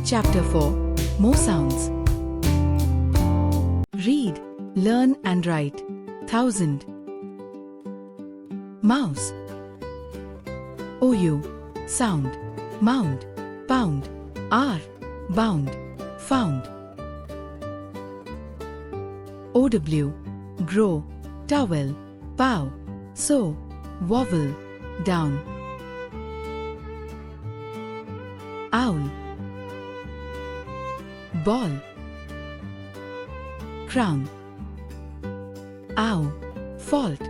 Chapter 4. More sounds. Read, learn and write. 1000. Mouse. OU. Sound. Mound. Pound. R. Bound. Found. OW. Grow. Towel. Pow. So. Wobble. Down. Owl. Ball. Crown. Ow. Fault.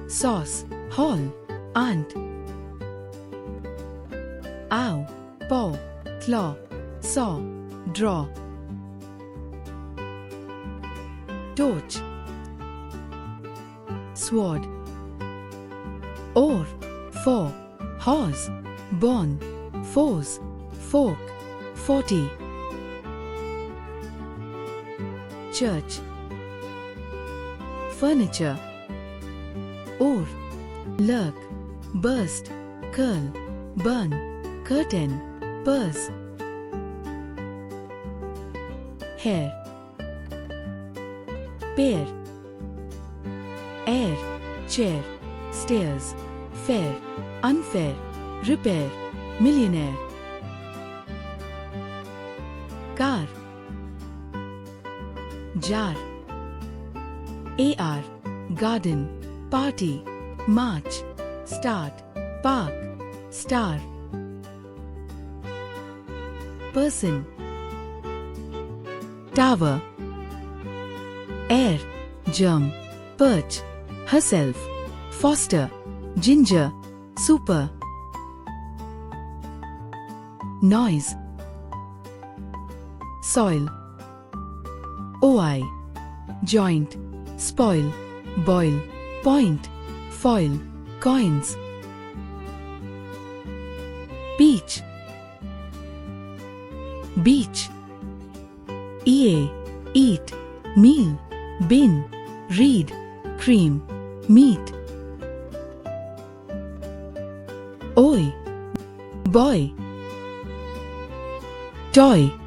Sauce. Hall. Aunt. Ow. Paw. Claw. Saw. Draw. Torch. Sword. Oar. For. Horse. Born. Force. Fork. 40. Church. Furniture. Or. Lurk. Burst. Curl. Burn. Curtain. Purse. Hair. Pear. Air. Chair. Stairs. Fair. Unfair. Repair. Millionaire. Car. Jar. AR. Garden. Party. March. Start. Park. Star. Person. Tower. Air. Germ. Perch. Herself. Foster. Ginger. Super. Noise. Soil. OI. Joint. Spoil. Boil. Point. Foil. Coins. Peach. Beach. EA. Eat. Meal. Bin. Read. Cream. Meat. Oi. Boy. Toy.